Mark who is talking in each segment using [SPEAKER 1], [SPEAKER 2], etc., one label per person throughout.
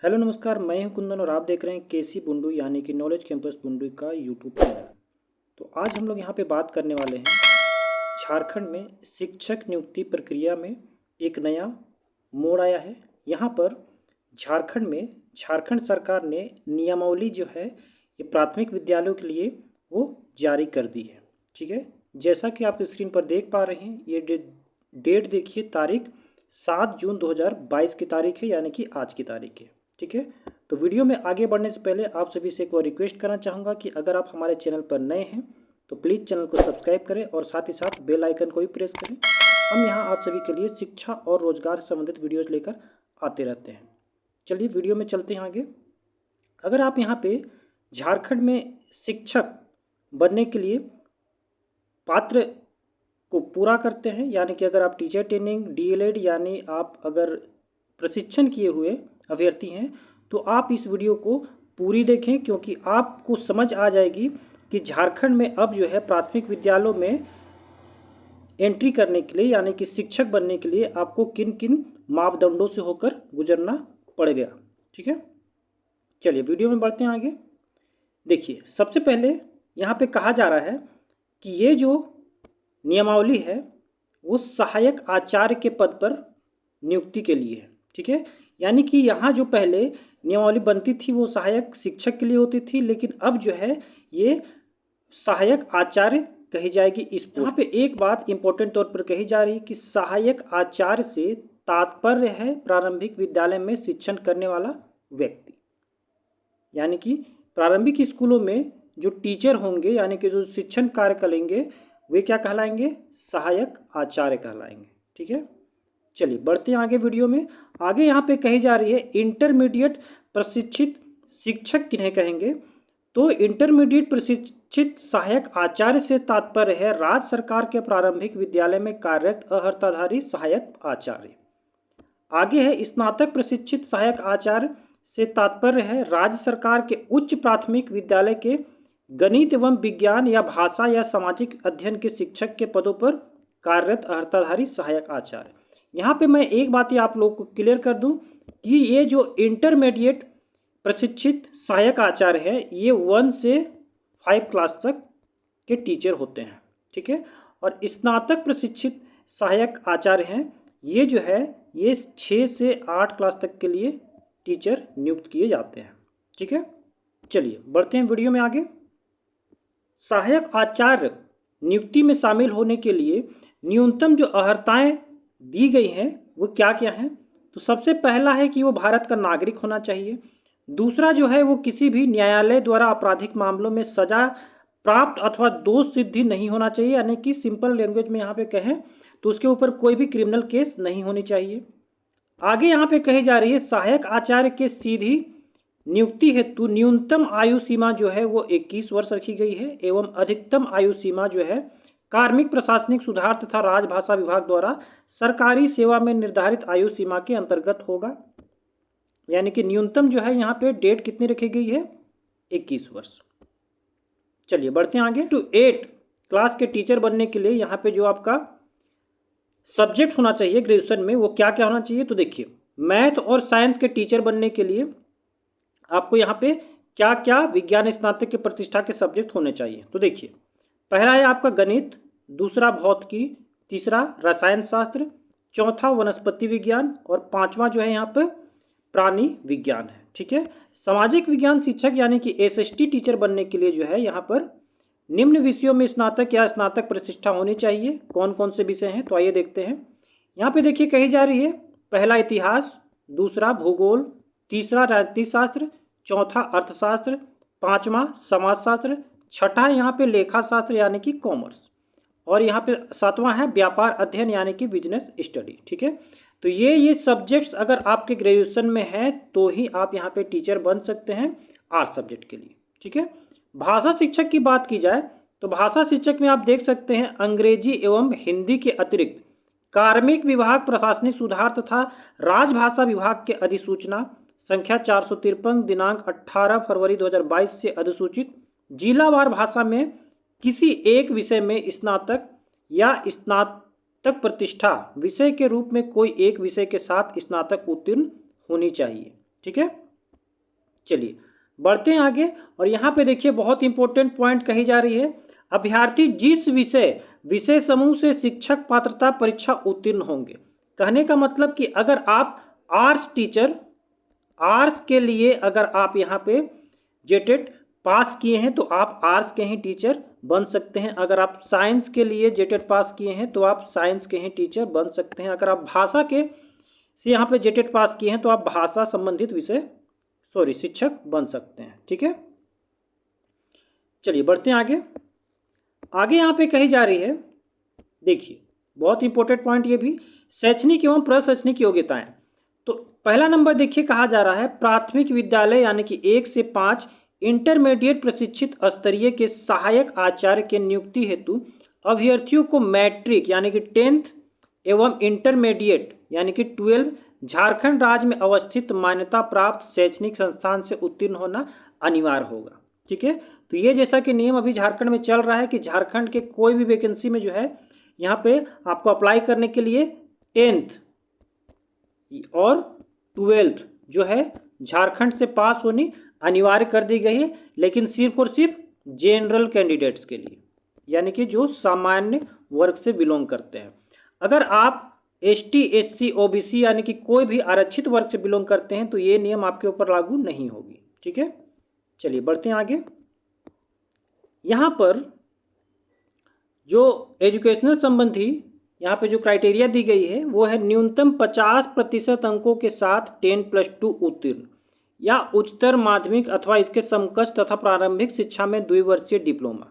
[SPEAKER 1] Hello नमस्कार, मैं हूं कुंदन और आप देख रहे हैं केसी बुंडू यानी कि नॉलेज कैंपस बुंडू का यूट्यूब चैनल। तो आज हम लोग यहां पे बात करने वाले हैं झारखंड में शिक्षक नियुक्ति प्रक्रिया में एक नया मोड़ आया है। यहां पर झारखंड में झारखंड सरकार ने नियमावली जो है ये प्राथमिक विद्यालयों के लिए वो जारी कर दी है। ठीक है, जैसा कि आप स्क्रीन पर देख पा रहे हैं ये डेट देखिए, तारीख 7 जून 2022 की तारीख है, यानी कि आज की तारीख है। ठीक है, तो वीडियो में आगे बढ़ने से पहले आप सभी से एक और रिक्वेस्ट करना चाहूँगा कि अगर आप हमारे चैनल पर नए हैं तो प्लीज़ चैनल को सब्सक्राइब करें और साथ ही साथ बेल आइकन को भी प्रेस करें। हम यहाँ आप सभी के लिए शिक्षा और रोजगार से संबंधित वीडियोज़ लेकर आते रहते हैं। चलिए वीडियो में चलते हैं आगे। अगर आप यहाँ पे झारखंड में शिक्षक बनने के लिए पात्र को पूरा करते हैं, यानी कि अगर आप टीचर ट्रेनिंग डीएलएड यानी आप अगर प्रशिक्षण किए हुए अभ्यर्थी हैं तो आप इस वीडियो को पूरी देखें, क्योंकि आपको समझ आ जाएगी कि झारखंड में अब जो है प्राथमिक विद्यालयों में एंट्री करने के लिए यानी कि शिक्षक बनने के लिए आपको किन किन मापदंडों से होकर गुजरना पड़ेगा। ठीक है, चलिए वीडियो में बढ़ते हैं आगे। देखिए, सबसे पहले यहाँ पे कहा जा रहा है कि ये जो नियमावली है वो सहायक आचार्य के पद पर नियुक्ति के लिए है। ठीक है, यानी कि यहाँ जो पहले नियमावली बनती थी वो सहायक शिक्षक के लिए होती थी, लेकिन अब जो है ये सहायक आचार्य कही जाएगी इस पोस्ट। यहाँ पे एक बात इंपॉर्टेंट तौर पर कही जा रही है कि सहायक आचार्य से तात्पर्य है प्रारंभिक विद्यालय में शिक्षण करने वाला व्यक्ति, यानी कि प्रारंभिक स्कूलों में जो टीचर होंगे यानी कि जो शिक्षण कार्य करेंगे वे क्या कहलाएंगे? सहायक आचार्य कहलाएंगे। ठीक है, चलिए बढ़ते हैं आगे वीडियो में। आगे यहाँ पे कही जा रही है इंटरमीडिएट प्रशिक्षित शिक्षक किन्हें कहेंगे? तो इंटरमीडिएट प्रशिक्षित सहायक आचार्य से तात्पर्य है राज्य सरकार के प्रारंभिक विद्यालय में कार्यरत अर्हताधारी सहायक आचार्य। आगे है स्नातक प्रशिक्षित सहायक आचार्य से तात्पर्य है राज्य सरकार के उच्च प्राथमिक विद्यालय के गणित एवं विज्ञान या भाषा या सामाजिक अध्ययन के शिक्षक के पदों पर कार्यरत अर्हताधारी सहायक आचार्य। यहाँ पे मैं एक बात ही आप लोगों को क्लियर कर दूं कि ये जो इंटरमीडिएट प्रशिक्षित सहायक आचार्य है ये 1 से 5 क्लास तक के टीचर होते हैं। ठीक है, और स्नातक प्रशिक्षित सहायक आचार्य हैं ये जो है ये 6 से 8 क्लास तक के लिए टीचर नियुक्त किए जाते हैं। ठीक है, चलिए बढ़ते हैं वीडियो में आगे। सहायक आचार्य नियुक्ति में शामिल होने के लिए न्यूनतम जो अर्हताएं दी गई हैं वो क्या क्या हैं? तो सबसे पहला है कि वो भारत का नागरिक होना चाहिए। दूसरा जो है वो किसी भी न्यायालय द्वारा आपराधिक मामलों में सजा प्राप्त अथवा दोष सिद्धि नहीं होना चाहिए, यानी कि सिंपल लैंग्वेज में यहाँ पे कहें तो उसके ऊपर कोई भी क्रिमिनल केस नहीं होनी चाहिए। आगे यहाँ पे कही जा रही है सहायक आचार्य के सीधी नियुक्ति हेतु न्यूनतम आयु सीमा जो है वो 21 वर्ष रखी गई है एवं अधिकतम आयु सीमा जो है कार्मिक प्रशासनिक सुधार तथा राजभाषा विभाग द्वारा सरकारी सेवा में निर्धारित आयु सीमा के अंतर्गत होगा। यानी कि न्यूनतम जो है यहाँ पे डेट कितनी रखी गई है? 21 वर्ष। चलिए बढ़ते हैं आगे। टू 8 क्लास के टीचर बनने के लिए यहाँ पे जो आपका सब्जेक्ट होना चाहिए ग्रेजुएशन में वो क्या क्या होना चाहिए? तो देखिए, मैथ और साइंस के टीचर बनने के लिए आपको यहाँ पे क्या क्या विज्ञान स्नातक के प्रतिष्ठा के सब्जेक्ट होने चाहिए? तो देखिए, पहला है आपका गणित, दूसरा भौतिकी, तीसरा रसायन शास्त्र, चौथा वनस्पति विज्ञान और पांचवा जो है यहाँ पर प्राणी विज्ञान है। ठीक है, सामाजिक विज्ञान शिक्षक यानी कि एसएसटी टीचर बनने के लिए जो है यहाँ पर निम्न विषयों में स्नातक या स्नातक प्रतिष्ठा होनी चाहिए। कौन कौन से विषय हैं? तो आइए देखते हैं। यहाँ पे देखिए कही जा रही है पहला इतिहास, दूसरा भूगोल, तीसरा राजनीति शास्त्र, चौथा अर्थशास्त्र, पांचवा समाजशास्त्र, छठा यहाँ पे लेखा शास्त्र यानी कि कॉमर्स, और यहाँ पे सातवां है व्यापार अध्ययन यानी कि बिजनेस स्टडी। ठीक है, तो ये सब्जेक्ट्स अगर आपके ग्रेजुएशन में है तो ही आप यहाँ पे टीचर बन सकते हैं 8 सब्जेक्ट के लिए। ठीक है, भाषा शिक्षक की बात की जाए तो भाषा शिक्षक में आप देख सकते हैं अंग्रेजी एवं हिंदी के अतिरिक्त कार्मिक विभाग, प्रशासनिक सुधार तथा राजभाषा विभाग के अधिसूचना संख्या 453 दिनांक 18 फरवरी 2022 से अधिसूचित जिलावार भाषा में किसी एक विषय में स्नातक या स्नातक प्रतिष्ठा विषय के रूप में कोई एक विषय के साथ स्नातक उत्तीर्ण होनी चाहिए। ठीक है, चलिए बढ़ते हैं आगे, और यहाँ पे देखिए बहुत इंपॉर्टेंट पॉइंट कही जा रही है, अभ्यर्थी जिस विषय समूह से शिक्षक पात्रता परीक्षा उत्तीर्ण होंगे। कहने का मतलब कि अगर आप आर्ट्स के लिए अगर आप यहाँ पे जेटेट पास किए हैं तो आप आर्ट्स के ही टीचर बन सकते हैं। अगर आप साइंस के लिए जेटेट पास किए हैं तो आप साइंस के ही टीचर बन सकते हैं। अगर आप भाषा के से यहाँ पे जेटेट पास किए हैं तो आप भाषा संबंधित शिक्षक बन सकते हैं। ठीक है, चलिए बढ़ते हैं आगे यहाँ पे कही जा रही है, देखिए बहुत इंपॉर्टेंट पॉइंट ये भी, शैक्षणिक एवं प्रशैक्षणिक योग्यताएं। तो पहला नंबर देखिए कहा जा रहा है प्राथमिक विद्यालय यानी कि 1 से 5 इंटरमीडिएट प्रशिक्षित स्तरीय के सहायक आचार्य के नियुक्ति हेतु अभ्यर्थियों को मैट्रिक यानी कि 10th एवं इंटरमीडिएट यानी कि 12 झारखंड राज्य में अवस्थित मान्यता प्राप्त शैक्षणिक संस्थान से उत्तीर्ण होना अनिवार्य होगा। ठीक है, तो ये जैसा कि नियम अभी झारखंड में चल रहा है कि झारखंड के कोई भी वैकेंसी में जो है यहाँ पे आपको अप्लाई करने के लिए 10th और 12th जो है झारखंड से पास होनी अनिवार्य कर दी गई है, लेकिन सिर्फ और सिर्फ जनरल कैंडिडेट्स के लिए, यानी कि जो सामान्य वर्ग से बिलोंग करते हैं। अगर आप ST SC OBC यानी कि कोई भी आरक्षित वर्ग से बिलोंग करते हैं तो ये नियम आपके ऊपर लागू नहीं होगी। ठीक है, चलिए बढ़ते हैं आगे। यहाँ पर जो एजुकेशनल संबंधी यहाँ पे जो क्राइटेरिया दी गई है वो है न्यूनतम 50% अंकों के साथ 10+2 उत्तीर्ण या उच्चतर माध्यमिक अथवा इसके समकक्ष तथा प्रारंभिक शिक्षा में द्विवर्षीय डिप्लोमा।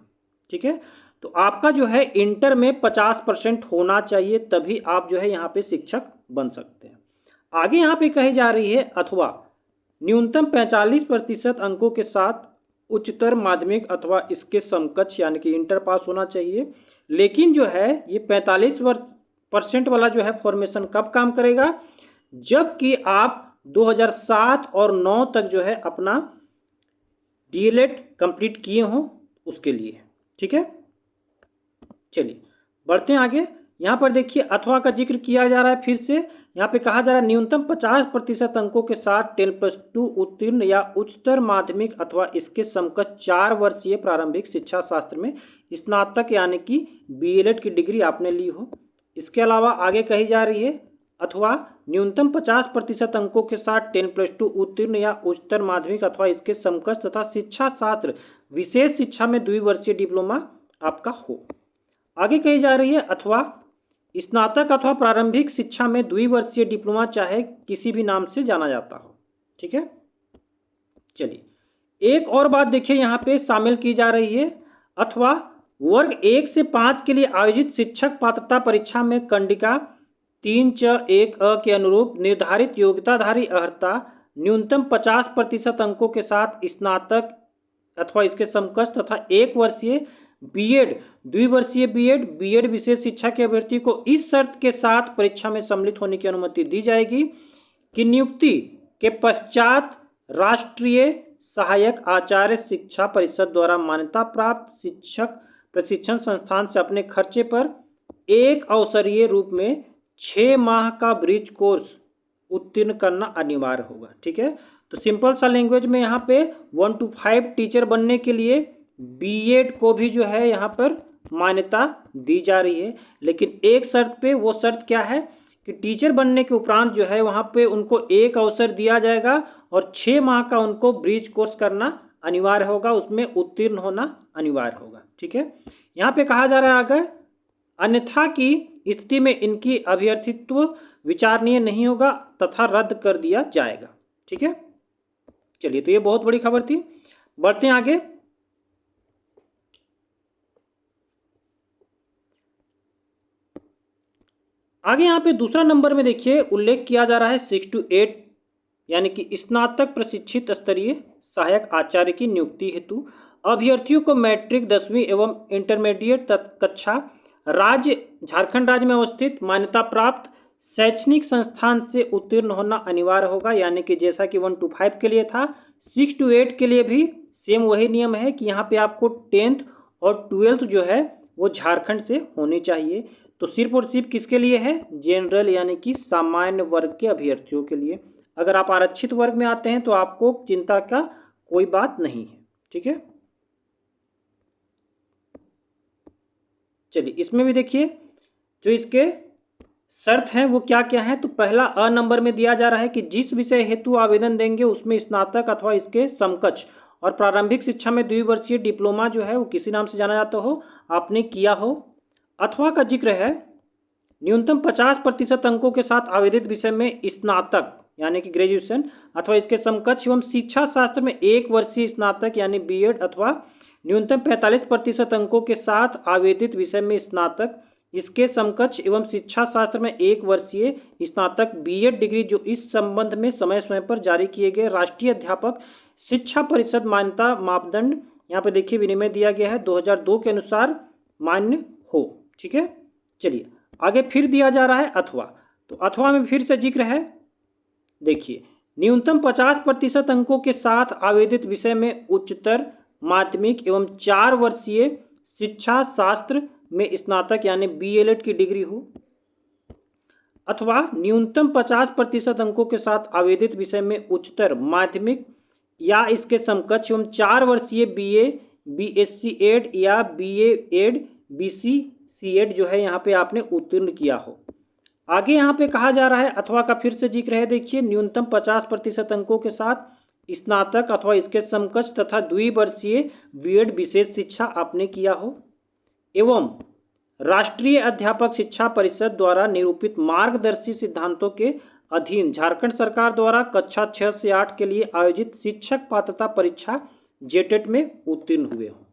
[SPEAKER 1] ठीक है, तो आपका जो है इंटर में 50% होना चाहिए, तभी आप जो है यहाँ पे शिक्षक बन सकते हैं। आगे यहाँ पे कही जा रही है अथवा न्यूनतम 45% अंकों के साथ उच्चतर माध्यमिक अथवा इसके समकक्ष यानी कि इंटर पास होना चाहिए। लेकिन जो है ये 45% वाला जो है फॉर्मेशन कब काम करेगा, जबकि आप 2007 और 9 तक जो है अपना DLED कंप्लीट किए हों उसके लिए। ठीक है, चलिए बढ़ते हैं आगे। यहाँ पर देखिए अथवा का जिक्र किया जा रहा है, फिर से यहाँ पे कहा जा रहा है न्यूनतम 50% अंकों के साथ 10+2 उत्तीर्ण या उच्चतर माध्यमिक अथवा इसके समकक्ष 4 वर्षीय प्रारंभिक शिक्षा शास्त्र में स्नातक यानी कि BLED की डिग्री आपने ली हो। इसके अलावा आगे कही जा रही है अथवा न्यूनतम 50% अंकों के साथ 10+2 उत्तीर्ण या उच्चतर माध्यमिक अथवा इसके समकक्ष तथा शिक्षा शास्त्र विशेष शिक्षा में द्विवर्षीय डिप्लोमा आपका हो। आगे कही जा रही है अथवा स्नातक अथवा प्रारंभिक शिक्षा में द्विवर्षीय डिप्लोमा चाहे किसी भी नाम से जाना जाता हो। ठीक है, चलिए एक और बात देखिए यहाँ पे शामिल की जा रही है अथवा वर्ग 1 से 5 के लिए आयोजित शिक्षक पात्रता परीक्षा में कंडिका 3C1A के अनुरूप निर्धारित योग्यताधारी अर्हता न्यूनतम 50% अंकों के साथ स्नातक अथवा इसके समकक्ष तथा 1 वर्षीय BEd द्विवर्षीय BEd विशेष शिक्षा के अभ्यर्थी को इस शर्त के साथ परीक्षा में सम्मिलित होने की अनुमति दी जाएगी कि नियुक्ति के पश्चात राष्ट्रीय सहायक आचार्य शिक्षा परिषद द्वारा मान्यता प्राप्त शिक्षक प्रशिक्षण संस्थान से अपने खर्चे पर एक अवसरीय रूप में 6 माह का ब्रिज कोर्स उत्तीर्ण करना अनिवार्य होगा। ठीक है, तो सिंपल सा लैंग्वेज में यहाँ पे 1 to 5 टीचर बनने के लिए BEd को भी जो है यहाँ पर मान्यता दी जा रही है, लेकिन एक शर्त पे, वो शर्त क्या है कि टीचर बनने के उपरांत जो है वहाँ पे उनको एक अवसर दिया जाएगा और 6 माह का उनको ब्रिज कोर्स करना अनिवार्य होगा, उसमें उत्तीर्ण होना अनिवार्य होगा। ठीक है, यहाँ पे कहा जा रहा है आगे अन्यथा की स्थिति में इनकी अभ्यर्थित्व विचारणीय नहीं होगा तथा रद्द कर दिया जाएगा। ठीक है, चलिए तो ये बहुत बड़ी खबर थी। बढ़ते हैं आगे। यहाँ पे दूसरा नंबर में देखिए उल्लेख किया जा रहा है 6 to 8 यानी कि स्नातक प्रशिक्षित स्तरीय सहायक आचार्य की नियुक्ति हेतु अभ्यर्थियों को मैट्रिक 10वीं एवं इंटरमीडिएट कक्षा झारखंड राज्य में अवस्थित मान्यता प्राप्त शैक्षणिक संस्थान से उत्तीर्ण होना अनिवार्य होगा। यानी कि जैसा कि 1 to 5 के लिए था, 6 to 8 के लिए भी सेम वही नियम है कि यहाँ पे आपको 10th और 12th जो है वो झारखंड से होनी चाहिए। तो सिर्फ और सिर्फ किसके लिए है, जनरल यानी कि सामान्य वर्ग के अभ्यर्थियों के लिए। अगर आप आरक्षित वर्ग में आते हैं तो आपको चिंता का कोई बात नहीं है। ठीक है, चलिए इसमें भी देखिए जो इसके शर्त हैं वो क्या क्या है। तो पहला अ नंबर में दिया जा रहा है कि जिस विषय हेतु आवेदन देंगे उसमें स्नातक अथवा इसके समकक्ष और प्रारंभिक शिक्षा में द्विवर्षीय डिप्लोमा जो है वो किसी नाम से जाना जाता हो, आपने किया हो। अथवा का जिक्र है न्यूनतम 50% अंकों के साथ आवेदित विषय में स्नातक यानी कि ग्रेजुएशन अथवा इसके समकक्ष एवं शिक्षा शास्त्र में 1 वर्षीय स्नातक यानी बीएड अथवा न्यूनतम 45% अंकों के साथ आवेदित विषय में स्नातक, इसके समकक्ष एवं शिक्षा शास्त्र में 1 वर्षीय स्नातक बीएड डिग्री जो इस संबंध में समय समय पर जारी किए गए राष्ट्रीय अध्यापक शिक्षा परिषद मान्यता मापदंड यहाँ पे देखिए विनिमय दिया गया है 2002 के अनुसार मान्य हो। ठीक है, चलिए आगे फिर दिया जा रहा है अथवा। तो अथवा में फिर से जिक्र है, देखिए न्यूनतम 50% अंकों के साथ आवेदित विषय में उच्चतर माध्यमिक एवं 4 वर्षीय शिक्षा शास्त्र में स्नातक यानी बीएलएड की डिग्री हो, अथवा न्यूनतम 50% अंकों के साथ आवेदित विषय में उच्चतर माध्यमिक या इसके समकक्ष एवं 4 वर्षीय बीए बीएससी एड या बीए एड बीसीसी एड जो है यहाँ पे आपने उत्तीर्ण किया हो। आगे यहाँ पे कहा जा रहा है अथवा का फिर से जिक्र है, देखिए न्यूनतम 50% अंकों के साथ स्नातक अथवा इसके समकक्ष तथा द्विवर्षीय बीएड विशेष शिक्षा आपने किया हो एवं राष्ट्रीय अध्यापक शिक्षा परिषद द्वारा निरूपित मार्गदर्शी सिद्धांतों के अधीन झारखंड सरकार द्वारा कक्षा 6 से 8 के लिए आयोजित शिक्षक पात्रता परीक्षा जेटेट में उत्तीर्ण हुए हों।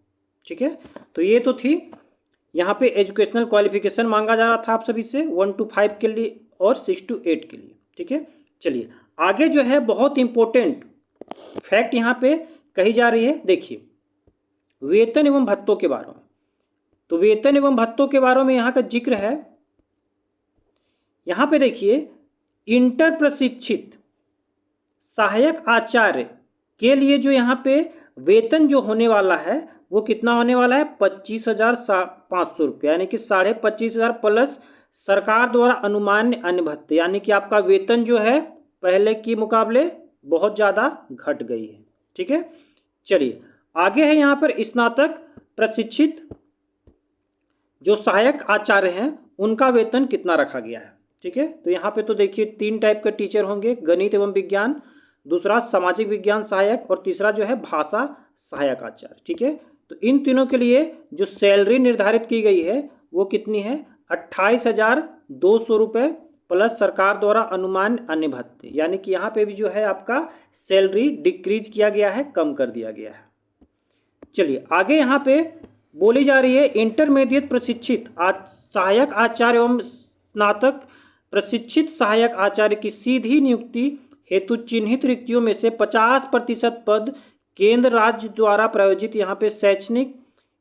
[SPEAKER 1] ठीक है, तो ये तो थी यहाँ पे एजुकेशनल क्वालिफिकेशन मांगा जा रहा था आप सभी से 1 to 5 के लिए और 6 to 8 के लिए। ठीक है, चलिए आगे जो है बहुत इंपॉर्टेंट फैक्ट यहाँ पे कही जा रही है, देखिए वेतन एवं भत्तों के बारे में। तो वेतन एवं भत्तों के बारे में यहाँ का जिक्र है, यहाँ पे देखिए इंटर प्रशिक्षित सहायक आचार्य के लिए जो यहाँ पे वेतन जो होने वाला है वो कितना होने वाला है 25,500 रुपये यानी कि 25,500 प्लस सरकार द्वारा अनुमान्य अन्य भत्ते, यानी कि आपका वेतन जो है पहले के मुकाबले बहुत ज़्यादा घट गई है। ठीक है, चलिए आगे है यहाँ पर स्नातक प्रशिक्षित जो सहायक आचार्य हैं उनका वेतन कितना रखा गया है। ठीक है, तो यहाँ पे तो देखिए 3 टाइप के टीचर होंगे, गणित एवं विज्ञान, दूसरा सामाजिक विज्ञान सहायक और तीसरा जो है भाषा सहायक आचार्य। ठीक है, तो इन तीनों के लिए जो सैलरी निर्धारित की गई है वो कितनी है 28,200 रुपये प्लस सरकार द्वारा अनुमान अन्य भत्ते, यानी कि यहाँ पे भी जो है आपका सैलरी डिक्रीज किया गया है, कम कर दिया गया है। चलिए आगे यहाँ पे बोली जा रही है इंटरमीडिएट प्रशिक्षित सहायक आचार्य एवं स्नातक प्रशिक्षित सहायक आचार्य की सीधी नियुक्ति हेतु चिन्हित रिक्तियों में से 50% पद केंद्र राज्य द्वारा प्रायोजित यहाँ पे शैक्षणिक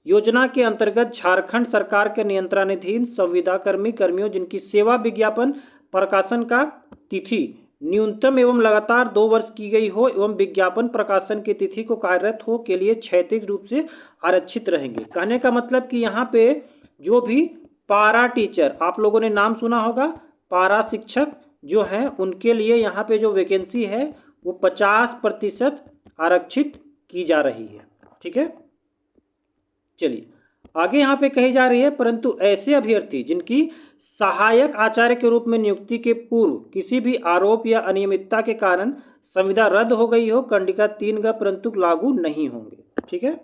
[SPEAKER 1] योजना के अंतर्गत झारखंड सरकार के नियंत्रणाधीन संविदाकर्मी कर्मियों जिनकी सेवा विज्ञापन प्रकाशन का तिथि न्यूनतम एवं लगातार 2 वर्ष की गई हो एवं विज्ञापन प्रकाशन की तिथि को कार्यरत हो के लिए क्षैतिज रूप से आरक्षित रहेंगे। कहने का मतलब कि यहाँ पे जो भी पारा टीचर आप लोगों ने नाम सुना होगा, पारा शिक्षक जो हैं उनके लिए यहाँ पे जो वैकेंसी है वो 50% आरक्षित की जा रही है। ठीक है, चलिए आगे यहाँ पे कही जा रही है परंतु ऐसे अभ्यर्थी जिनकी सहायक आचार्य के रूप में नियुक्ति के पूर्व किसी भी आरोप या अनियमितता के कारण संविदा रद्द हो गई हो कंडिका 3 परंतु लागू नहीं होंगे। ठीक है,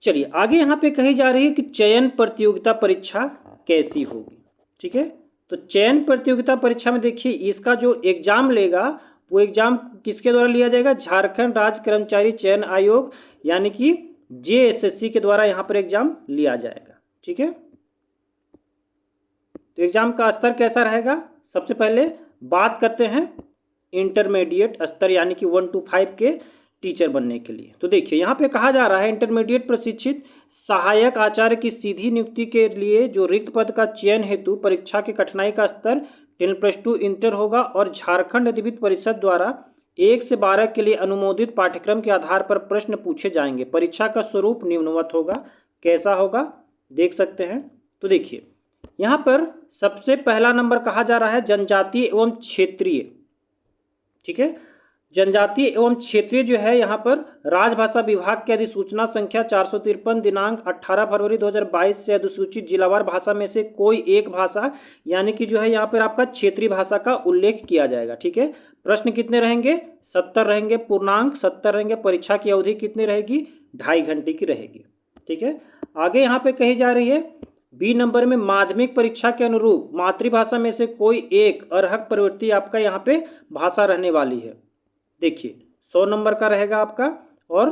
[SPEAKER 1] चलिए आगे यहाँ पे कही जा रही है कि चयन प्रतियोगिता परीक्षा कैसी होगी। ठीक है, तो चयन प्रतियोगिता परीक्षा में देखिए इसका जो एग्जाम लेगा वो एग्जाम किसके द्वारा लिया जाएगा, झारखंड राज्य कर्मचारी चयन आयोग यानी कि जेएसएससी के द्वारा यहाँ पर एग्जाम लिया जाएगा। ठीक है, तो एग्जाम का स्तर कैसा रहेगा, सबसे पहले बात करते हैं इंटरमीडिएट स्तर यानी कि 1 to 5 के टीचर बनने के लिए। तो देखिए यहाँ पे कहा जा रहा है इंटरमीडिएट प्रशिक्षित सहायक आचार्य की सीधी नियुक्ति के लिए जो रिक्त पद का चयन हेतु परीक्षा की कठिनाई का स्तर 10+2 इंटर होगा और झारखंड अधिविद्य परिषद द्वारा 1 से 12 के लिए अनुमोदित पाठ्यक्रम के आधार पर प्रश्न पूछे जाएंगे। परीक्षा का स्वरूप निम्नवत होगा, कैसा होगा देख सकते हैं। तो देखिए यहाँ पर सबसे पहला नंबर कहा जा रहा है जनजातीय एवं क्षेत्रीय। ठीक है, जनजातीय एवं क्षेत्रीय जो है यहाँ पर राजभाषा विभाग की अधिसूचना संख्या 453 दिनांक 18 फरवरी 2022 से अधिसूचित जिलावार भाषा में से कोई एक भाषा यानी कि जो है यहाँ पर आपका क्षेत्रीय भाषा का उल्लेख किया जाएगा। ठीक है, प्रश्न कितने रहेंगे? 70 रहेंगे, पूर्णांक 70 रहेंगे। परीक्षा की अवधि कितनी रहेगी? 2.5 घंटे की रहेगी। ठीक है, आगे यहाँ पे कही जा रही है बी नंबर में माध्यमिक परीक्षा के अनुरूप मातृभाषा में से कोई एक अर्हक प्रवृत्ति आपका यहाँ पे भाषा रहने वाली है। देखिए 100 नंबर का रहेगा आपका और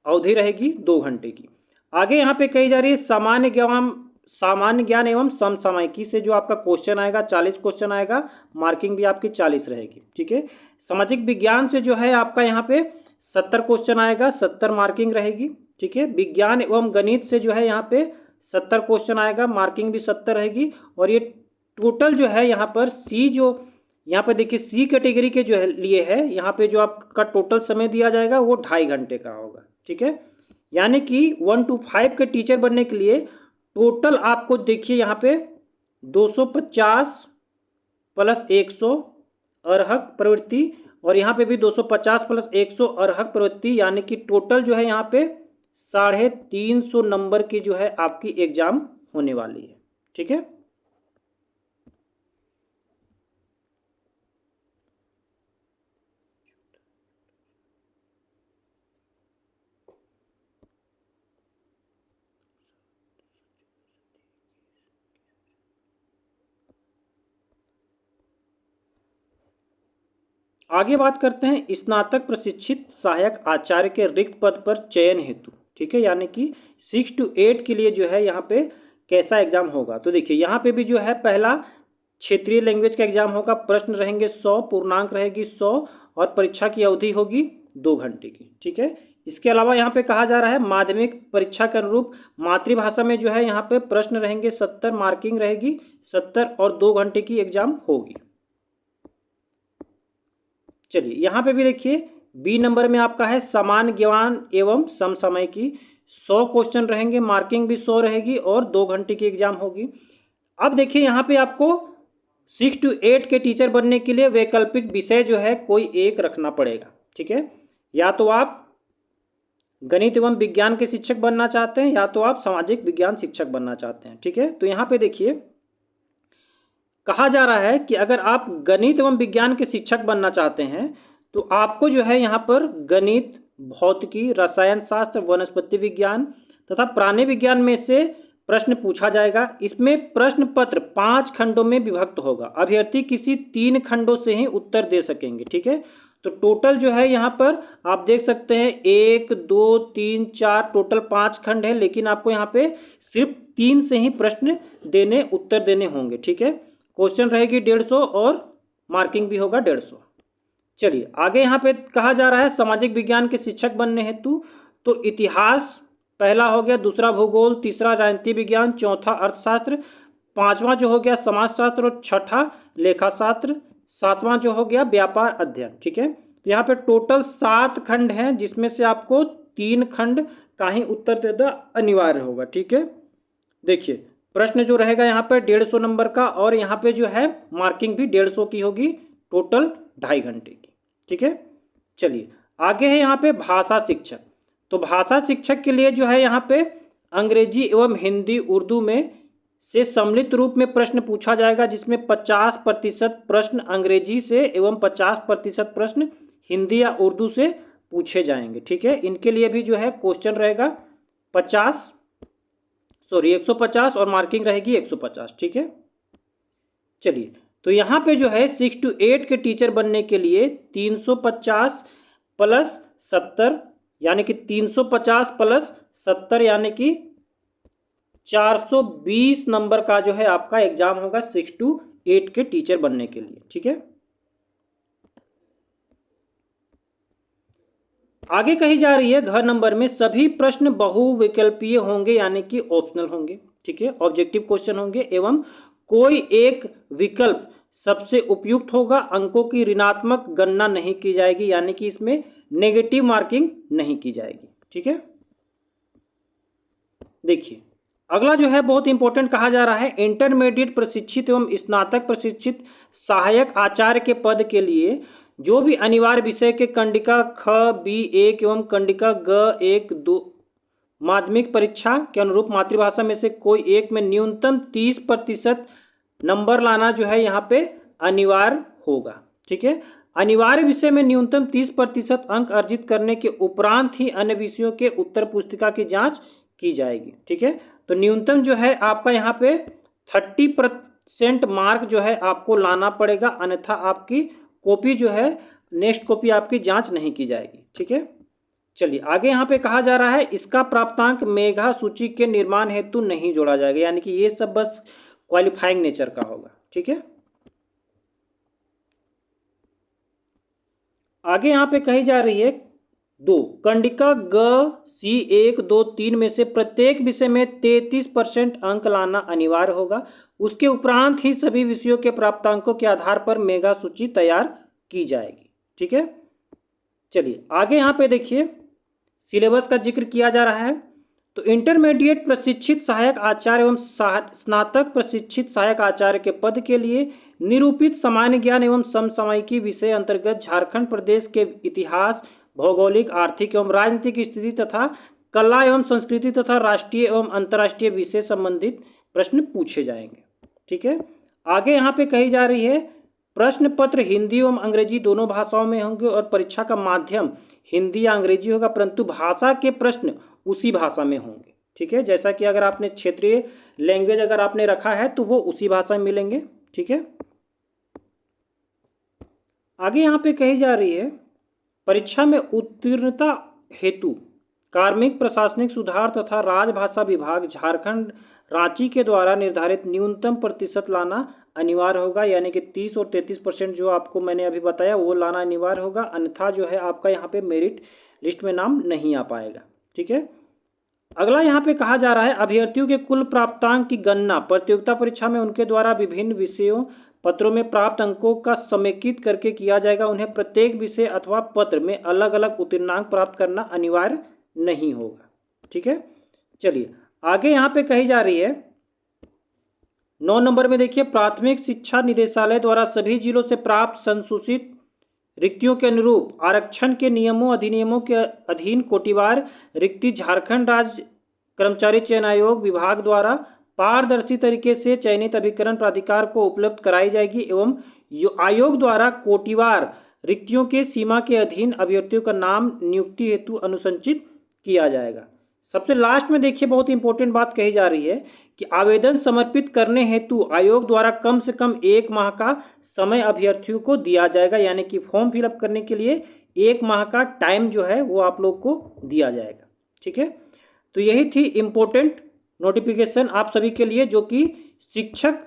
[SPEAKER 1] अवधि रहेगी 2 घंटे की। आगे यहाँ पे कही जा रही है सामान्य ज्ञान एवं समसामयिकी से जो आपका क्वेश्चन आएगा 40 क्वेश्चन आएगा, मार्किंग भी आपकी 40 रहेगी। ठीक है, सामाजिक विज्ञान से जो है आपका यहाँ पे 70 क्वेश्चन आएगा, 70 मार्किंग रहेगी। ठीक है, विज्ञान एवं गणित से जो है यहाँ पे 70 क्वेश्चन आएगा, मार्किंग भी 70 रहेगी। और ये टोटल जो है यहाँ पर सी जो यहाँ पे देखिए सी कैटेगरी के जो है लिए है यहाँ पे जो आपका टोटल समय दिया जाएगा वो 2.5 घंटे का होगा। ठीक है, यानी कि 1 to 5 के टीचर बनने के लिए टोटल आपको देखिए यहाँ पे 250 + 100 अर्हक प्रवृत्ति और यहाँ पे भी 250 + 100 अर्हक प्रवृत्ति, यानी कि टोटल जो है यहाँ पे 350 नंबर की जो है आपकी एग्जाम होने वाली है। ठीक है, आगे बात करते हैं स्नातक प्रशिक्षित सहायक आचार्य के रिक्त पद पर चयन हेतु। ठीक है, यानी कि 6 to 8 के लिए जो है यहाँ पे कैसा एग्जाम होगा। तो देखिए यहाँ पे भी जो है पहला क्षेत्रीय लैंग्वेज का एग्जाम होगा, प्रश्न रहेंगे 100, पूर्णांक रहेगी 100 और परीक्षा की अवधि होगी 2 घंटे की। ठीक है, इसके अलावा यहाँ पे कहा जा रहा है माध्यमिक परीक्षा के अनुरूप मातृभाषा में जो है यहाँ पे प्रश्न रहेंगे 70, मार्किंग रहेगी 70 और 2 घंटे की एग्जाम होगी। चलिए यहाँ पे भी देखिए बी नंबर में आपका है सामान्य ज्ञान एवं समसामयिकी, 100 क्वेश्चन रहेंगे, मार्किंग भी 100 रहेगी और 2 घंटे की एग्जाम होगी। अब देखिए यहाँ पे आपको 6 to 8 के टीचर बनने के लिए वैकल्पिक विषय जो है कोई एक रखना पड़ेगा। ठीक है, या तो आप गणित एवं विज्ञान के शिक्षक बनना चाहते हैं या तो आप सामाजिक विज्ञान शिक्षक बनना चाहते हैं। ठीक है, तो यहाँ पे देखिए कहा जा रहा है कि अगर आप गणित एवं विज्ञान के शिक्षक बनना चाहते हैं तो आपको जो है यहाँ पर गणित, भौतिकी, रसायन शास्त्र, वनस्पति विज्ञान तथा प्राणी विज्ञान में से प्रश्न पूछा जाएगा। इसमें प्रश्न पत्र 5 खंडों में विभक्त होगा, अभ्यर्थी किसी 3 खंडों से ही उत्तर दे सकेंगे। ठीक है, तो टोटल जो है यहाँ पर आप देख सकते हैं 1 2 3 4 टोटल 5 खंड है, लेकिन आपको यहाँ पे सिर्फ 3 से ही प्रश्न उत्तर देने होंगे। ठीक है, क्वेश्चन रहेगी 150 और मार्किंग भी होगा 150। चलिए आगे यहाँ पे कहा जा रहा है सामाजिक विज्ञान के शिक्षक बनने हेतु तो इतिहास पहला हो गया, दूसरा भूगोल, तीसरा राजनीति विज्ञान, चौथा अर्थशास्त्र, पांचवा जो हो गया समाजशास्त्र और छठा लेखाशास्त्र, सातवां जो हो गया व्यापार अध्ययन। ठीक है, तो यहाँ पे टोटल 7 खंड हैं जिसमें से आपको 3 खंड का ही उत्तर देना अनिवार्य होगा। ठीक है, देखिए प्रश्न जो रहेगा यहाँ पर 150 नंबर का और यहाँ पे जो है मार्किंग भी 150 की होगी, टोटल 2.5 घंटे की। ठीक है, चलिए आगे है यहाँ पे भाषा शिक्षक। तो भाषा शिक्षक के लिए जो है यहाँ पे अंग्रेजी एवं हिंदी उर्दू में से सम्मिलित रूप में प्रश्न पूछा जाएगा, जिसमें 50% प्रश्न अंग्रेजी से एवं 50% प्रश्न हिंदी या उर्दू से पूछे जाएंगे। ठीक है, इनके लिए भी जो है क्वेश्चन रहेगा 150 और मार्किंग रहेगी 150। ठीक है, चलिए तो यहाँ पे जो है 6 to 8 के टीचर बनने के लिए 350 + 70 यानी कि 350 + 70 यानी कि 420 नंबर का जो है आपका एग्जाम होगा 6 to 8 के टीचर बनने के लिए। ठीक है, आगे कही जा रही है घ नंबर में सभी प्रश्न बहुविकल्पीय होंगे यानी कि ऑप्शनल होंगे। ठीक है, ऑब्जेक्टिव क्वेश्चन होंगे एवं कोई एक विकल्प सबसे उपयुक्त होगा, अंकों की ऋणात्मक गणना नहीं की जाएगी यानी कि इसमें नेगेटिव मार्किंग नहीं की जाएगी। ठीक है, देखिए अगला जो है बहुत इंपॉर्टेंट कहा जा रहा है इंटरमीडिएट प्रशिक्षित एवं स्नातक प्रशिक्षित सहायक आचार्य के पद के लिए जो भी अनिवार्य विषय के कंडिका ख B1 एवं कंडिका G1-2 माध्यमिक परीक्षा के अनुरूप मातृभाषा में से कोई एक में न्यूनतम 30% नंबर लाना जो है यहाँ पे अनिवार्य होगा। ठीक है, अनिवार्य विषय में न्यूनतम 30% अंक अर्जित करने के उपरांत ही अन्य विषयों के उत्तर पुस्तिका की जांच की जाएगी। ठीक है, तो न्यूनतम जो है आपका यहाँ पे 30% मार्क जो है आपको लाना पड़ेगा, अन्यथा आपकी कॉपी जो है नेक्स्ट कॉपी आपकी जांच नहीं की जाएगी। ठीक है, चलिए आगे यहाँ पे कहा जा रहा है इसका प्राप्तांक मेधा सूची के निर्माण हेतु नहीं जोड़ा जाएगा, यानी कि ये सब बस क्वालिफाइंग नेचर का होगा। ठीक है, आगे यहाँ पे कही जा रही है 2 कंडिका G1, 2, 3 में से प्रत्येक विषय में 33% अंक लाना अनिवार्य होगा। उसके उपरांत ही सभी विषयों के प्राप्तांकों के आधार पर मेगा सूची तैयार की जाएगी। ठीक है, चलिए आगे यहाँ पे देखिए सिलेबस का जिक्र किया जा रहा है। तो इंटरमीडिएट प्रशिक्षित सहायक आचार्य एवं स्नातक प्रशिक्षित सहायक आचार्य के पद के लिए निरूपित सामान्य ज्ञान एवं समसामयिकी विषय अंतर्गत झारखंड प्रदेश के इतिहास, भौगोलिक, आर्थिक एवं राजनीतिक स्थिति तथा कला एवं संस्कृति तथा राष्ट्रीय एवं अंतर्राष्ट्रीय विषय संबंधित प्रश्न पूछे जाएंगे। ठीक है, आगे यहाँ पे कही जा रही है प्रश्न पत्र हिंदी एवं अंग्रेजी दोनों भाषाओं में होंगे और परीक्षा का माध्यम हिंदी या अंग्रेजी होगा, परंतु भाषा के प्रश्न उसी भाषा में होंगे। ठीक है, जैसा कि अगर आपने क्षेत्रीय लैंग्वेज अगर आपने रखा है तो वो उसी भाषा में मिलेंगे। ठीक है, आगे यहाँ पे कही जा रही है परीक्षा में उत्तीर्णता हेतु कार्मिक प्रशासनिक सुधार तथा राजभाषा विभाग झारखंड रांची के द्वारा निर्धारित न्यूनतम प्रतिशत लाना अनिवार्य होगा, यानी कि 30 और 33% जो आपको मैंने अभी बताया वो लाना अनिवार्य होगा, अन्यथा जो है आपका यहाँ पे मेरिट लिस्ट में नाम नहीं आ पाएगा। ठीक है, अगला यहाँ पे कहा जा रहा है अभ्यर्थियों के कुल प्राप्तांक की गणना प्रतियोगिता परीक्षा में उनके द्वारा विभिन्न विषयों पत्रों में प्राप्त अंकों का समेकित करके किया जाएगा। उन्हें प्रत्येक विषय अथवा पत्र में अलग अलग उत्तीर्णांक प्राप्त करना अनिवार्य नहीं होगा। ठीक है, चलिए आगे यहाँ पे कही जा रही है 9 नंबर में देखिए प्राथमिक शिक्षा निदेशालय द्वारा सभी जिलों से प्राप्त संसूचित रिक्तियों के अनुरूप आरक्षण के नियमों अधिनियमों के अधीन कोटिवार रिक्ति झारखंड राज्य कर्मचारी चयन आयोग विभाग द्वारा पारदर्शी तरीके से चयनित अभिकरण प्राधिकार को उपलब्ध कराई जाएगी एवं आयोग द्वारा कोटिवार रिक्तियों के सीमा के अधीन अभ्यर्थियों का नाम नियुक्ति हेतु अनुसंचित किया जाएगा। सबसे लास्ट में देखिए बहुत इंपॉर्टेंट बात कही जा रही है कि आवेदन समर्पित करने हेतु आयोग द्वारा कम से कम 1 माह का समय अभ्यर्थियों को दिया जाएगा, यानी कि फॉर्म फिलअप करने के लिए 1 माह का टाइम जो है वो आप लोग को दिया जाएगा। ठीक है, तो यही थी इम्पोर्टेंट नोटिफिकेशन आप सभी के लिए जो कि शिक्षक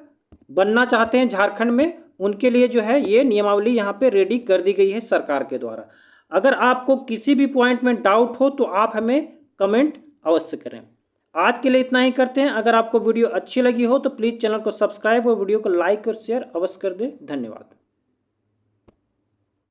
[SPEAKER 1] बनना चाहते हैं झारखंड में, उनके लिए जो है ये नियमावली यहाँ पे रेडी कर दी गई है सरकार के द्वारा। अगर आपको किसी भी पॉइंट में डाउट हो तो आप हमें कमेंट अवश्य करें। आज के लिए इतना ही करते हैं। अगर आपको वीडियो अच्छी लगी हो तो प्लीज़ चैनल को सब्सक्राइब और वीडियो को लाइक और शेयर अवश्य कर दें। धन्यवाद।